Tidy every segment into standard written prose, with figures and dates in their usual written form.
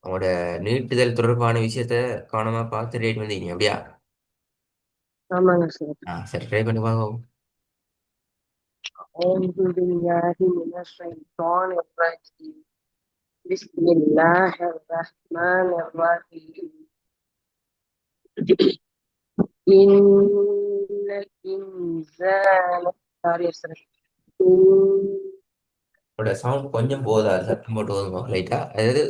உங்களோட நீட்டுதல் தொடர்பான விஷயத்த கவனமா பார்த்து ரேட் வந்தீங்க அப்படியா? ஆமாங்க சார். சரி, ட்ரை பண்ணி வாங்க. أعوذ بالله من الشيطان الرجيم. بسم الله الرحمن الرحيم. إن الإنسان sorry sir. உங்களோட சவுண்ட் கொஞ்சம் போதாது, சத்தம் போட்டு ஓதுங்க லைட்டா. அதாவது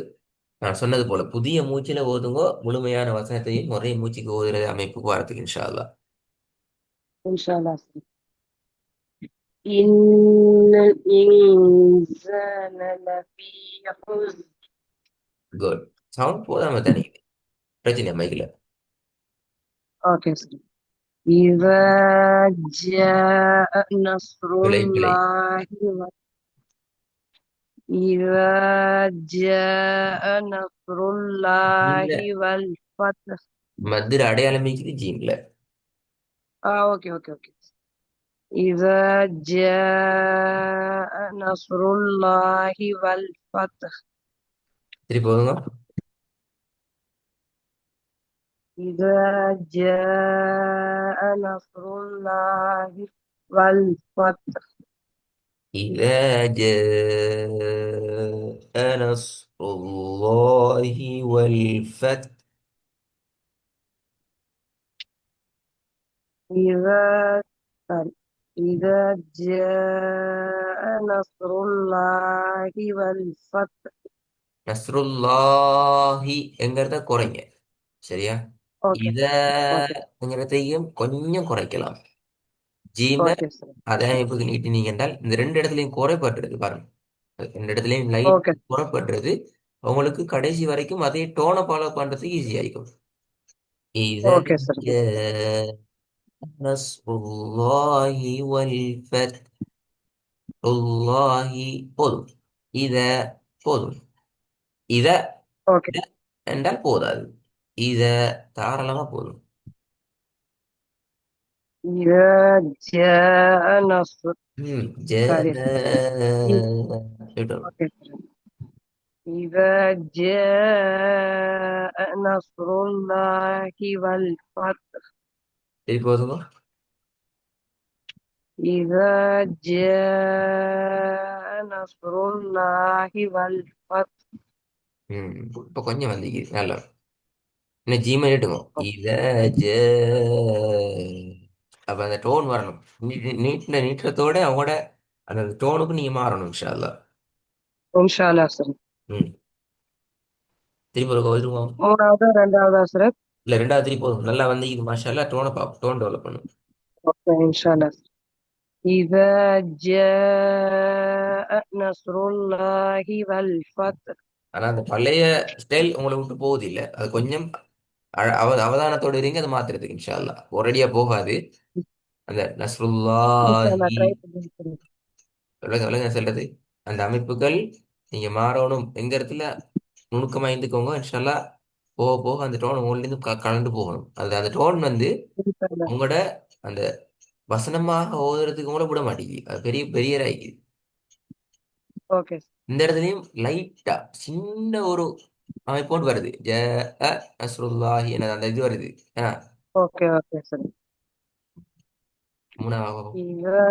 நான் சொன்னது போல புதிய மூச்சில ஓதுங்க, முழுமையான வசனத்தையும் ஒரே மூச்சுக்கு ஓதுற அமைப்புக்கு வரதுக்கு இன்ஷா அல்லாஹ். إن شاء الله sir. إن الإنسان لفي خسر. குட். சவுண்ட் போதாம தானே பிரச்சனை மைக்கில். Okay sir. إذا جاء نصر பிழை பிழை. الله إذا جاء نصر இல்ல, الله والفتح. மத்திர அடையாளம் இருக்குது ஜீன்ல. اوكي اوكي اوكي. إذا جاء نصر الله والفتح. திருப்பி ஓதுங்க. إذا جاء نصر الله والفتح. إذا جاء نصر الله والفتح. إذا إذا جاء نصر الله والفتح. நஸ்ருல்லாஹி என்கிறத குறைங்க. சரியா? اوكي اوكي இதங்கிறதையும் கொஞ்சம் குறைக்கலாம். ஜீம اوكي سر. அதே அமைப்புக்கு நீட்டினீங்க என்றால் இந்த ரெண்டு இடத்துலையும் குறைபட்டுறது பாருங்க. ரெண்டு இடத்துலையும் லைட் اوكي குறைபட்டுறது. உங்களுக்கு கடைசி வரைக்கும் அதே டோனை ஃபாலோ பண்றதுக்கு ஈஸி ஆயிக்கும். إذا اوكي سر. جاء نصر الله والفتح. الله போதும். இத போதும். இத اوكي. இத என்றால் போதாது. இத தாராளமா போதும். إذا جاء نصر. جاء. sorry sir. சொல்லிட்டோம். اوكي sir. إذا جاء نصر الله والفتح. சரி போதுங்க. إذا جاء نصر الله والفتح. ம் இப்ப கொஞ்சம் வந்தீங்க நல்லா. இன்னும் ஜிமெயில் எடுங்க. இத ஜ அப்ப அந்த டோன் வரணும். நீட்டத்தோட அவங்களோட அந்த டோனுக்கு நீங்க மாறணும் இன்ஷா அல்லாஹ். إن شاء الله sir. ம் திருப்பி ஒரு வருவோம். மூணாவதா ரெண்டாவதா sir? இல்ல, ரெண்டாவது திருப்பி போதும். நல்லா வந்து இது மாஷா அல்லாஹ் டோனை பார்ப்போம், டோன் டெவலப் பண்ணும். اوكي إن شاء الله sir. إذا جاء نصر الله والفتح. ஆனா அந்த பழைய ஸ்டைல் உங்களை விட்டு போகுது இல்ல, அது கொஞ்சம் அவதானத்தோட இருங்க, அது மாத்துறதுக்கு இன்ஷா அல்லாஹ் ஒரேடியா போகாது. அந்த إن شاء الله நஸ்ருல்லாஹி try பண்ணுறேன். சொல்லுங்க சொல்லுங்க சொல்றது. அந்த அமைப்புகள் நீங்க மாறணும் எங்க இடத்துல நுணுக்கமா இருந்துக்கோங்க இன்ஷா அல்லாஹ். போக போக அந்த டோன் உங்கள்ட்ட கலந்து போகணும். அது அந்த டோன் வந்து إن شاء الله. உங்களோட அந்த வசனமாக ஓதுறதுக்கு கூட விட மாட்டேங்குது. அது பெரிய பெரிய ஆயிக்குது. اوكي இந்த இடத்துலயும் லைட்டா சின்ன ஒரு அமைப்போடு வருது. அ நஸ்ருல்லாஹி என்ன அந்த இது வருது. ஆ اوكي اوكي sir. மூணாவது. إذا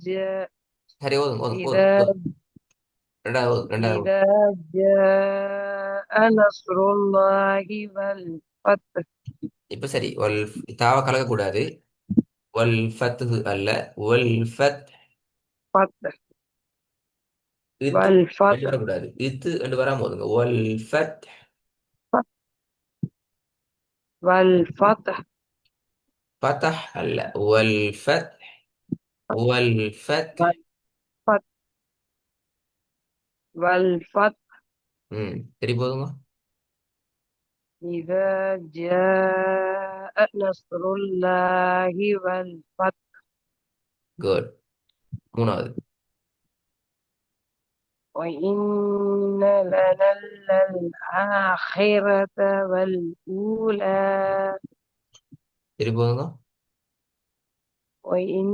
جاء சரி, ஓதுங்க ஓதுங்க போதும் إذا போதும். ரெண்டாவது ரெண்டாவது. إذا جاء نصر الله والفتح. இப்ப சரி, தாவ கலக்கக்கூடாது. வல் ஃபத்ஹு அல்ல, வல் ஃபத். فتح இத்து ரெண்டு والفتح. வரக்கூடாது. இத்து ரெண்டு வராம போதுங்க. வல் ஃபத். والفتح. ஃபதஹ் அல்ல, வல் ஃபத். வல் ஃபத். والفتح والفتح. சரி போதுங்க. إذا جاء نصر الله والفتح. குட். மூணாவது. وإن لنا للآخرة والأولى. சரி போதுங்க. وإن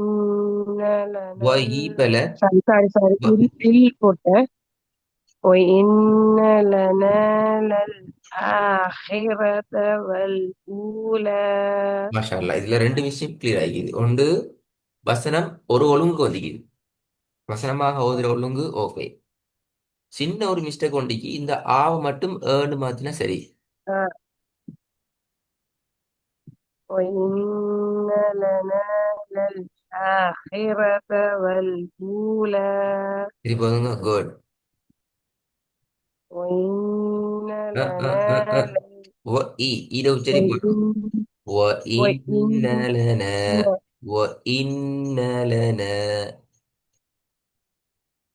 வ لنا ஈபல. sorry sorry sorry வ இல் போட்டேன். وإن لنا للآخرة والأولى. மாஷா அல்லாஹ். இதுல ரெண்டு விஷயம் கிளியர் ஆகிக்குது. ஒன்று வசனம் ஒரு ஒழுங்கு ஒதுக்கிது. வசனமாக ஓதுற ஒழுங்கு ஓகே. சின்ன ஒரு மிஸ்டேக் ஒண்டிக்கு இந்த ஆவை மட்டும் ஏன்னு மாத்தினா சரி. آه، وإن لنا للآخرة والأولى. திருப்பி ஓதுங்க. குட். وإن لنا வ இ இத உச்சரி போடணும். وإن வ இன்ன وإن லன வ இன்ன லன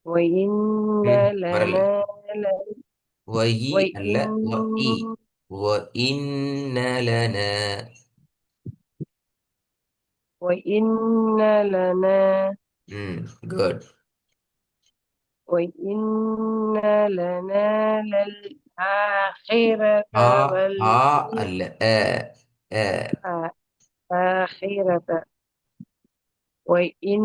وإن வரல. لنا ل- வ இ அல்ல, வ இ. وإن வ இன்ன லன. وإن لنا ம், குட். وإن لنا للآخرة ஆ ஆ والأولى. அல்ல, அ அ آخرة. وإن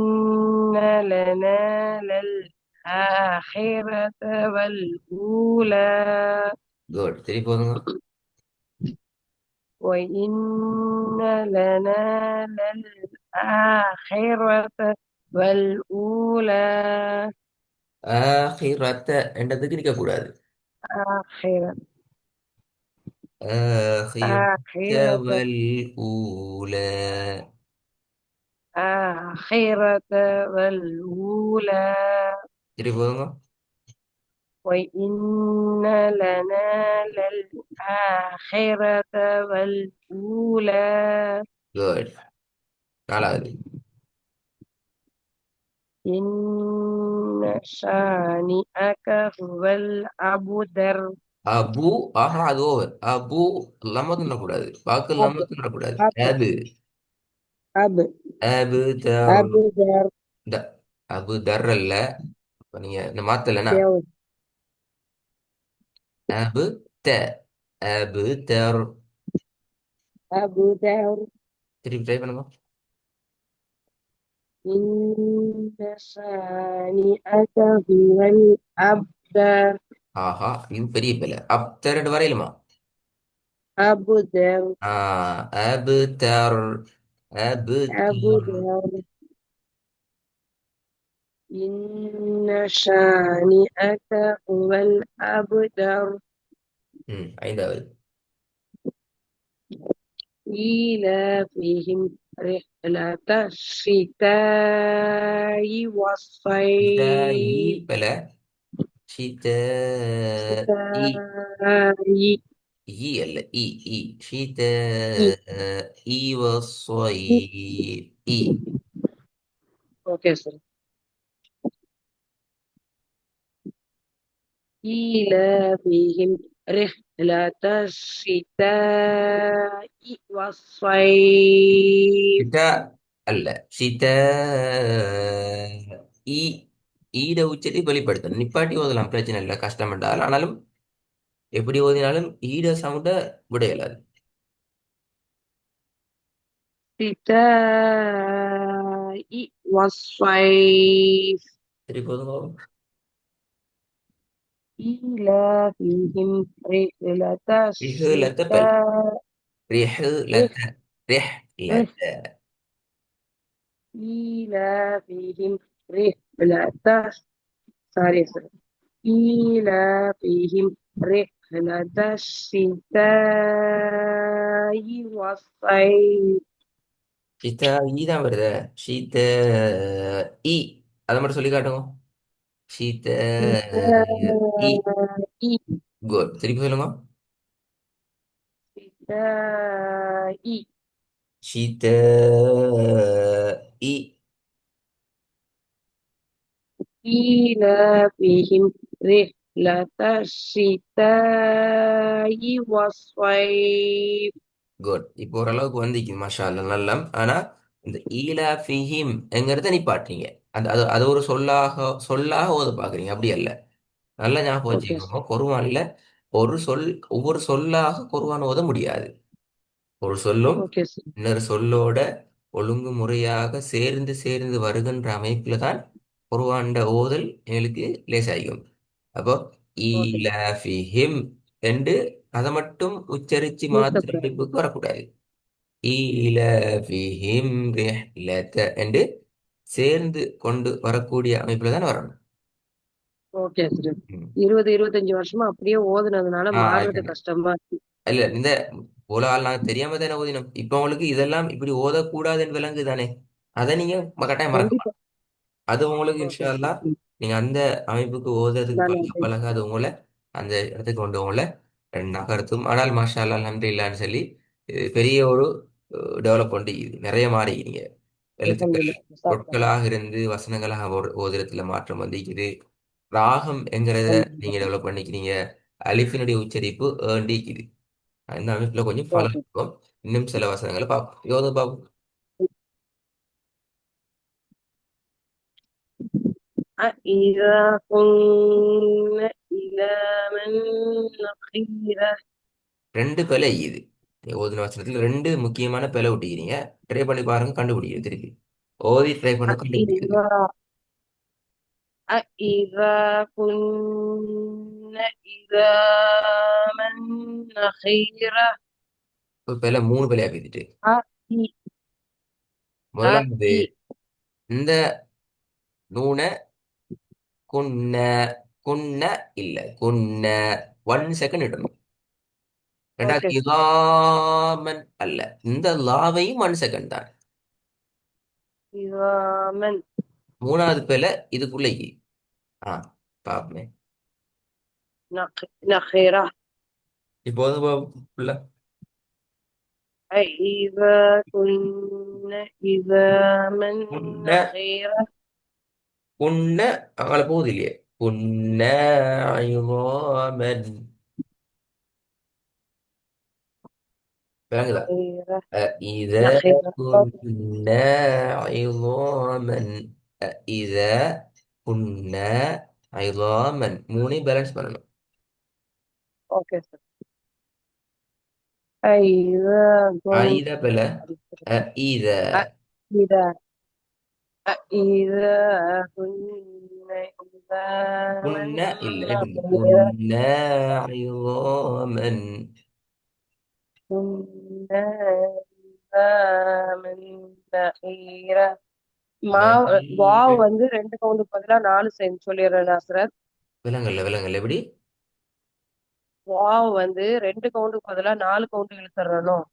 لنا للآخرة والأولى. குட். திருப்பி போதுங்க. وإن لنا للآخرة والأولى. ஆஹிரத்த என்றதுக்கு நிக்க கூடாது. آخرة. ஆஹிரத்த آخرة. வல் ஊல. آخرة والأولى. திருப்பி போதுங்க. وإن لنا للآخرة والأولى. குட். நாலாவது. إن شانئك هو الأبتر. அபு, ஆஹா அது ஓவர். அபு இல்லாம தின்னக்கூடாது. வாக்கு أب இல்லாம தின்னக்கூடாது. أب அபு. أب அபு தர். أبتر. த அபு தர் அல்ல. இப்ப நீங்க இந்த மாத்தலனா دو அபு த அபு தர். أبتر. திருப்பி ட்ரை பண்ணுங்க. إن شانئك هو الأبتر. ஆஹா இது பெரிய பிள்ளை. அப்தர் வரையிலுமா? أبتر. ஆ அபு தர். அபு தர். أبتر. إن شانئك هو الأبتر. ம், ஐந்தாவது. إيلافهم رحلة الشتاء ஷிதாயி والصيف. பல. ஷித இ شتاء. ஈ அல்ல, இ இ ஷித إي. ஈ வஸ்ஸொய். إي. இ أوكي سر. إيلافهم رحلة الشتاء والصيف. ஷிதா அல்ல, ஷித ஈ. ஈட உச்சத்தை வெளிப்படுத்தணும். நிப்பாட்டி ஓதலாம், பிரச்சனை இல்லை. கஷ்டம் என்றால் ஆனாலும் எப்படி ஓதினாலும் ஈட சவுண்ட விட இயலாது. الشتاء والصيف. திருப்பி ஓதுங்க. إيلافهم رحلة ரிஹ்லத்த பல். الشتاء. ரிஹ்லத்த. ரிஹ்லத்த. إيلافهم رحلة sorry sorry. إيلافهم رحلة الشتاء والصيف. ஷிதா ஈ தான் வருத. ஷித ஈ. அதை மட்டும் சொல்லி காட்டுங்க. ஷித ஈ. شتاء. குட். திருப்பி சொல்லுங்க. شتاء. ஷித ஈ. إيلافهم رحلة الشتاء والصيف. குட். இப்போ ஓரளவுக்கு வந்திக்கு மாஷா அல்லா நல்லா. ஆனா இந்த ஈலா ஃபிஹிம் எங்கிறத நிப்பாட்டுறீங்க. அந்த அது அது ஒரு சொல்லாக ஓத பாக்குறீங்க. அப்படி அல்ல. நல்லா ஞாபகம் Okay sir. வச்சுக்கோங்க. குர்ஆன்ல ஒரு சொல் ஒவ்வொரு சொல்லாக குர்ஆன் ஓத முடியாது. ஒரு சொல்லும் Okay sir. இன்னொரு சொல்லோட ஒழுங்கு முறையாக சேர்ந்து சேர்ந்து வருகின்ற அமைப்புல தான் குர்ஆன்ட ஓதல் எங்களுக்கு லேசாகும். அப்போ ஓகே. ஈலாஃபிஹிம் என்று அதை மட்டும் உச்சரிச்சு மாத்திர நிறுத்தக்கூடாது. அமைப்புக்கு வரக்கூடாது. ஈலாஃபிஹிம் ரிஹ்லத என்று சேர்ந்து கொண்டு வரக்கூடிய அமைப்புல தான் வரணும். Okay sir. ம். 25 வருஷமா அப்படியே ஓதுனதுனால மாறுறது இப்ப கஷ்டமா இருக்கு. இல்ல இந்த போல ஆள் நாங்க தெரியாம தானே ஓதினோம். இப்ப உங்களுக்கு இதெல்லாம் இப்படி ஓதக்கூடாதுன்னு விளங்கு தானே. அதை நீங்க கட்டாயம் மறக்கலாம். கண்டிப்பா. அது உங்களுக்கு ஓகே இன்ஷா சார். அல்லாஹ் நீங்க அந்த அமைப்புக்கு ஓதுறதுக்கு நல்லா பழக இருக்கு. பழக அது உங்களை அந்த இடத்துக்கு கொண்டு உங்களை நகர்த்தும். ஆனால் மாஷா அல்லாஹ் அல்ஹம்துலில்லாஹ்னு சொல்லி இது பெரிய ஒரு டெவலப் பண்ணி நிறைய மாறிக்கிறீங்க. எழுத்துக்கள் அல்ஹம்துலில்லாஹ். ஜஸாக்கல்லாஹ். சொற்களாக இருந்து வசனங்களாக ஓதுறதுல மாற்றம் வந்திருக்குது. ராகம் என்கிறத நீங்க அல்ஹம்துலில்லாஹ். டெவலப் பண்ணிக்கிறீங்க. அலிஃபினுடைய உச்சரிப்பு ஏண்டிக்குது. இந்த அமைப்புல கொஞ்சம் ஃபாலோ ஓகே. இருக்கும். இன்னும் சில வசனங்களை பார்ப்போம். யோது பார்ப்போம். أإذا كنا إلى من نخيرة. ரெண்டு பிழை இது. ஓதுன வசனத்துல ரெண்டு முக்கியமான பிழை விட்டுக்கிறீங்க. ட்ரை பண்ணி பாருங்க, கண்டுபிடிங்க திருப்பி. ஓதி ட்ரை பண்ண கண்டுபிடிக்குது. أإذا أإذا كنا إلى من نخيرة. ஒரு பிழை மூணு பிழையா பேசிட்டு. أإ முதலாவது أإ இந்த நூன குன்ன குன்ன இல்ல குன்ன 1 செகண்ட் இடணும். ரெண்டாவது ஓகே சார். இதாமன் அல்ல, இந்த லாவையும் 1 செகண்ட் தான். إذا من மூணாவது பிழை இதுக்குள்ள ஆ பாப்பமே. نخيرة. இப்போது புள்ள أإذا كنا إذا من குன்ன نخيرة. குன்ன அவங்கள போகுது இல்லையே. குன்ன ஐவாமன் விளங்குதா. نخيرة. إذا نخيرة. كنا عظاما إذا كنا عظاما மூணையும் பேலன்ஸ் பண்ணணும். Okay sir. أإذا كنا إذا بلا إذا أإذا أإذا كنا إذا من كنا إلا إبن نخيرة. كنا عظاما كنا إذا من نخيرة. மா வாவ் மல் வந்து 2 கவுண்டுக்கு பதிலா 4 சேர்ந்து சொல்லிடுறேன் நாசரத். விலங்கல்ல விலங்கல்ல எப்படி. வாவ் வந்து 2 கவுண்டுக்கு பதிலா 4 கவுண்டு இழுத்துறணும்.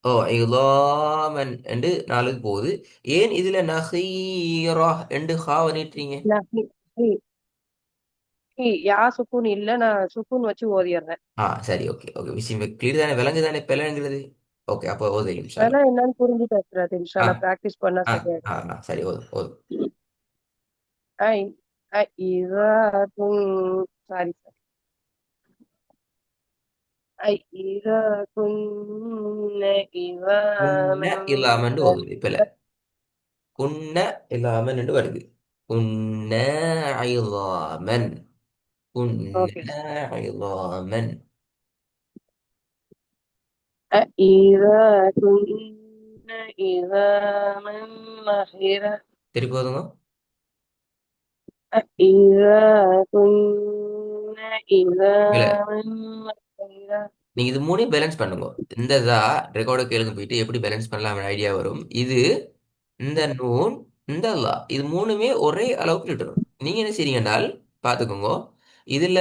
ஓ இலாமன் என்று நாளுக்கு போகுது. ஏன் இதுல நஹீரா என்று ஹாவ நீட்டுறீங்க. நஹி ஹி ஹி யா சுக்கூன் இல்ல, நான் சுக்கூன் வச்சு ஓதிடுறேன். சரி ஓகே ஓகே, விஷயம் கிளியர் தானே, விலங்கு தானே பிழைங்கிறது. ஓகே அப்போ ஓது இன்ஷா ஆனா அல்லாஹ். என்னன்னு புரிஞ்சுட்டேன் சார். ஆ இன்ஷால்லா பிராக்டிஸ் பண்ணா ஆ சரியாயிடும். சரி ஓது ஓது. ஐ إذا كن சாரி சார். إذا كنا குன்ன إماما இல்லாமன்னு ஓதுது பிழை. نخرة. குன்ன இல்லாமன் என்று வருது. குன்ன ஐலாமன் ஓகே குன்ன சார். ஐலாமன். إذا كنا إماما نخرة. திருப்பி ஓதுங்க. إذا كنا பிழை. إماما نخرة. நீங்க இது மூணையும் பேலன்ஸ் பண்ணுங்க. இந்த இதா ரெக்கார்டு கேளுங்க போயிட்டு எப்படி பேலன்ஸ் பண்ணலாம் ஐடியா வரும். இது இந்த நூன் இந்த லா இது மூணுமே ஒரே அளவுக்கு நிட்டணும். நீங்க என்ன செய்றீங்கன்னால் பார்த்துக்கோங்க. இதுல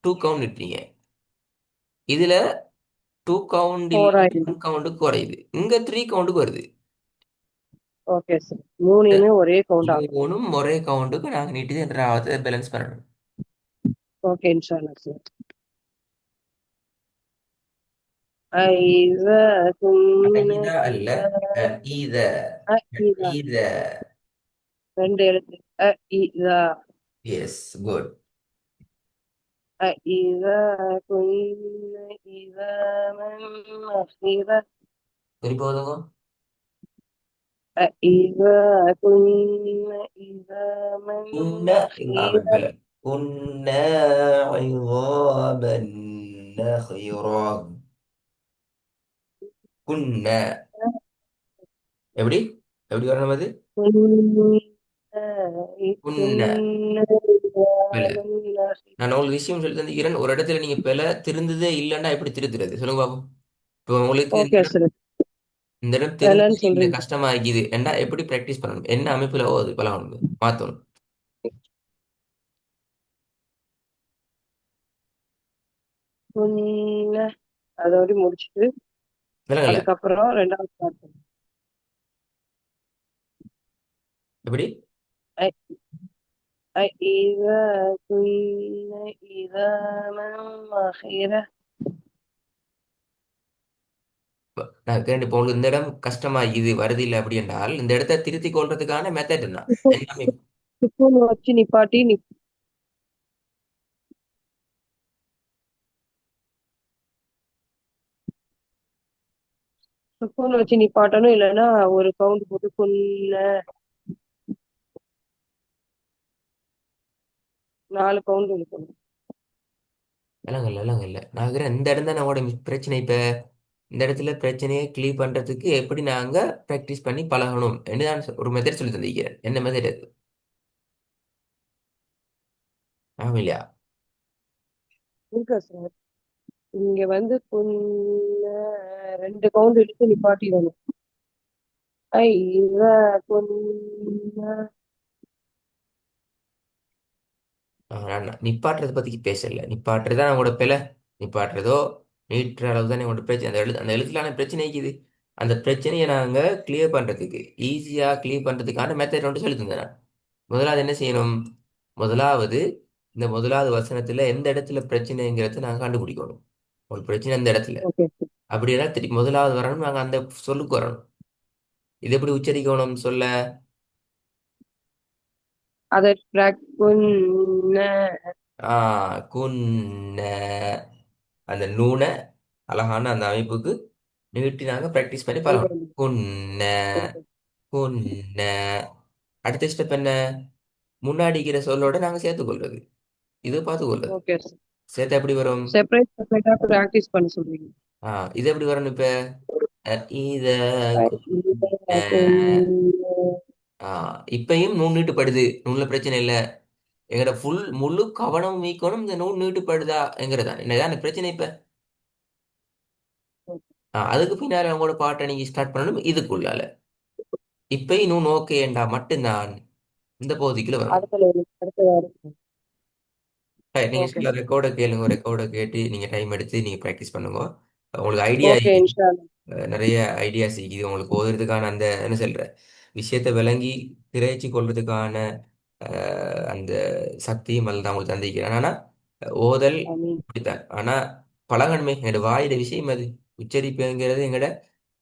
2 கவுண்ட் நிட்டுறீங்க. இதுல 2 கவுண்ட் ஃபோர் இல்லாட்டி ஆயிடுது. 1 கவுண்டுக்கு குறையுது. இங்க 3 கவுண்டுக்கு வருது. Okay sir. மூணையுமே ஒரே கவுண்ட் ஆகும். மூணும் ஒரே கவுண்டுக்கு நாங்க நீட்டி என்ற பேலன்ஸ் பண்ணணும். ஓகே இன்ஷால்லா சார். إذا كنا இதா அல்ல இத إذا இத. 2 எழுத்து. إذا எஸ் குட். إذا كنا إذا من نخرة. திருப்பி ஓதுங்க. إذا كنا إذا من குன்ன இல்லாமல் نخرة. பிழை. குன்ன عظاما نخرا. குன்ன எப்படி எப்படி வரணும் அது. كنا குன்ன كنا பிழை. நான் உங்களுக்கு விஷயம் சொல்லி தந்திக்கிறேன். ஒரு இடத்துல நீங்க பிழை திருந்ததே இல்லைன்னா எப்படி திருத்துறது சொல்லுங்க பாப்போம். இப்போ உங்களுக்கு ஓகே சார். இந்த இடம் என்னன்னு திருந்ததே இல்லை சொல்றீங்க? கஷ்டமாகிக்குது ஏன்னா எப்படி ப்ராக்டிஸ் பண்ணணும், என்ன அமைப்புல ஓது பழகணும் மாத்தணும். உன்ன அதோட முடிச்சுட்டு விலங்கல்ல அதுக்கப்புறம் ரெண்டாவது ஸ்டார்ட் பண்ணுங்க. எப்படி ஐ ஐ إذا كنا عظاما نخرة. நான் கேட்டு இப்போ உங்களுக்கு இந்த இடம் கஷ்டமாகிது வருது இல்லை அப்படி என்றால் இந்த இடத்த திருத்தி கொள்றதுக்கான மெத்தட் என்ன, சுக்கு- என்ன அமைப்பு? சுக்குன் வச்சு நிப்பாட்டி சுக்குன் வச்சு நிப்பாட்டணும், இல்லைன்னா ஒரு கவுண்ட் போட்டு குன்ன 4 கவுண்ட் இருக்கணும். விலங்கல்ல விலங்கல்ல நான் இருக்கிறேன் இந்த இடம் தான் நம்மளோட பிரச்சனை இப்ப. இந்த இடத்துல பிரச்சனையை கிளியர் பண்றதுக்கு எப்படி நாங்க ப்ராக்டிஸ் பண்ணி பழகணும் என்று நான் ஒரு மெத்தட் சொல்லி தந்திருக்கிறேன். என்ன மெத்தட் அது? ஆமா இல்லையா? இருக்கா சார்? இங்க வந்து குன்ன 2 கவுண்ட் எடுத்து நிப்பாட்டிடணும். ஐ இத குன்ன. நான் நிப்பாட்டுறதை பத்தி பேசல. நிப்பாட்டுறதா நம்மளோட பிழை. நிப்பாட்டுறதோ நீட்டுற அளவு தான் நம்மளோட பிரச்சனை. அந்த எழுத்துலான பிரச்சனை இருக்குது. அந்த பிரச்சனையை நாங்க கிளியர் பண்றதுக்கு ஈஸியா கிளியர் பண்றதுக்கான மெத்தட் ஒன்று சொல்லி தந்தேன் நான். முதலாவது என்ன செய்யணும்? முதலாவது இந்த முதலாவது வசனத்துல எந்த இடத்துல பிரச்சனைங்கிறத நாங்க கண்டுபிடிக்கணும். ஒரு பிரச்சனை அந்த இடத்துல ஓகே. அப்படின்னா திருப்பி முதலாவது வரணும், நாங்க அந்த சொல்லுக்கு வரணும். இது எப்படி உச்சரிக்கணும் சொல்ல? அதை குன்ன. குன்ன அந்த நூனை அழகான அந்த அமைப்புக்கு நீட்டி நாங்க ப்ராக்டிஸ் பண்ணி கொண்டு பழகணும். வந்து. குன்ன ஓகே. குன்ன. அடுத்த ஸ்டெப் என்ன? முன்னாடி இருக்கிற சொல்லோட நாங்க சேர்த்துக்கொள்றது. இது பார்த்துக்கொள்றது. Okay sir. சேர்த்து எப்படி வரும்? செப்பரேட்டா பிராக்டிஸ் பண்ண சொல்றீங்க. இது எப்படி வரணும் இப்ப? இத ஐ குன்ன. இத குன்ன. இப்பயும் நூல் நீட்டுப்படுது, நூல்ல பிரச்சனை இல்லை. எங்கட முழு கவனம் மீக்கணும் இந்த நூல் நீட்டுப்படுதா என்கிறதா என்னதான் அந்த பிரச்சனை இப்ப. அதுக்கு பின்னால அவங்களோட பாட்டை நீங்க ஸ்டார்ட் பண்ணணும் இதுக்குள்ளால. இப்பயும் நூன் ஓகேண்டா மட்டும்தான் இந்த பகுதிக்குள்ள வரணும். அடுத்த level, அடுத்த வாரம். நீங்க ஓகே சொல்ல சார். ரெக்கார்டை கேளுங்க, ரெக்கார்டை கேட்டு நீங்க டைம் எடுத்து நீங்க ப்ராக்டிஸ் பண்ணுங்க. உங்களுக்கு ஐடியா ஓகே இன்ஷா அல்லாஹ். நிறைய ஐடியாஸ் இருக்குது உங்களுக்கு ஓதுறதுக்கான அந்த என்ன சொல்ற விஷயத்தை விளங்கி திரைச்சி கொள்றதுக்கான அந்த சக்தியும் அதில் தான் உங்களுக்கு தந்திக்கிறேன். ஆனா ஓதல் ஆமீன். இப்படித்தான். ஆனா பழகணுமே, எங்களோட வாயிட விஷயம் அது. உச்சரிப்புங்கிறது எங்கட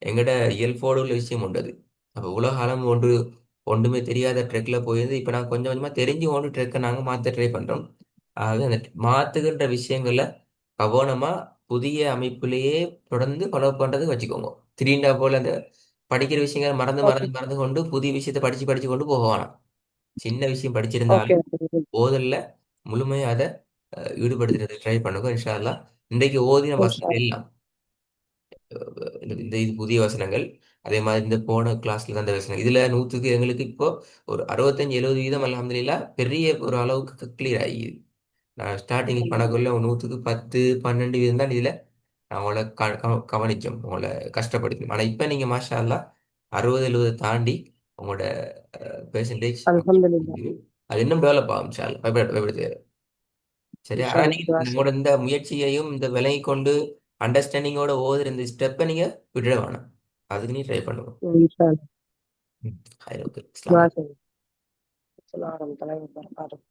எங்கட இயல்போடு உள்ள விஷயம் உண்டு அது. அப்போ உலக அளவு ஒன்றுமே தெரியாத ட்ரெக்ல போயிருந்து இப்போ நாங்கள் கொஞ்சம் கொஞ்சமாக தெரிஞ்சு ஒன்று ட்ரெக்கை நாங்கள் மாற்ற ட்ரை பண்ணுறோம். ஆகவே அந்த மாற்றுகின்ற விஷயங்களை கவனமா புதிய அமைப்பிலேயே தொடர்ந்து ஃபாலோ பண்றது வச்சுக்கோங்க. திடீர்னு போல அந்த படிக்கிற விஷயங்கள் மறந்து ஓகே. மறந்து மறந்து கொண்டு புதிய விஷயத்தை படிச்சு படிச்சு கொண்டு போக வேணாம். சின்ன விஷயம் படிச்சிருந்தாலும் ஓகே. ஓதல்ல முழுமையாக அதை ஈடுபடுத்துறது ட்ரை பண்ணுங்க இன்ஷா அல்லாஹ். இன்றைக்கு ஓதின இன்ஷா வசனங்கள் அல்லாஹ். எல்லாம் இந்த இது புதிய வசனங்கள். அதே மாதிரி இந்த போன கிளாஸ்ல தான் இந்த வசனம் இதுல நூற்றுக்கு எங்களுக்கு இப்போ ஒரு 65-70% அல்ஹம்துலில்லாஹ் பெரிய ஒரு அளவுக்கு கிளியர் ஆகிடுது. நான் ஸ்டார்டிங் பண்ணக்குள்ள ஒரு 100-10-12 வீதம் தான் இதுல நான் உங்களை கவனிச்சோம், உங்களை கஷ்டப்படுத்தணும். ஆனா இப்ப நீங்க மாஷா அல்லாஹ் 60-70 தாண்டி உங்களோட பெர்சன்டேஜ் அல்ஹம்துலில்லாஹ். அது இன்னும் டெவலப் ஆகும் இன்ஷா அல்லாஹ். பயப்பட சரி. இன்ஷா ஆனா அல்லாஹ். நீங்க துஆ உங்களோட செய்யுங்க. இந்த முயற்சியையும் இந்த விலையை கொண்டு அண்டர்ஸ்டாண்டிங்கோட ஓதுற இந்த ஸ்டெப்பை நீங்க விட்டுட வேணாம். அதுக்கு நீ ட்ரை பண்ணுங்க. இன்ஷா அல்லாஹ். ம். Hi, okay. துஆ இஸ்லாம். செய்யுங்க. அஸ்ஸலாமு அலைக்கும் வரஹ்மத்துல்லாஹி வபரகாத்துஹு.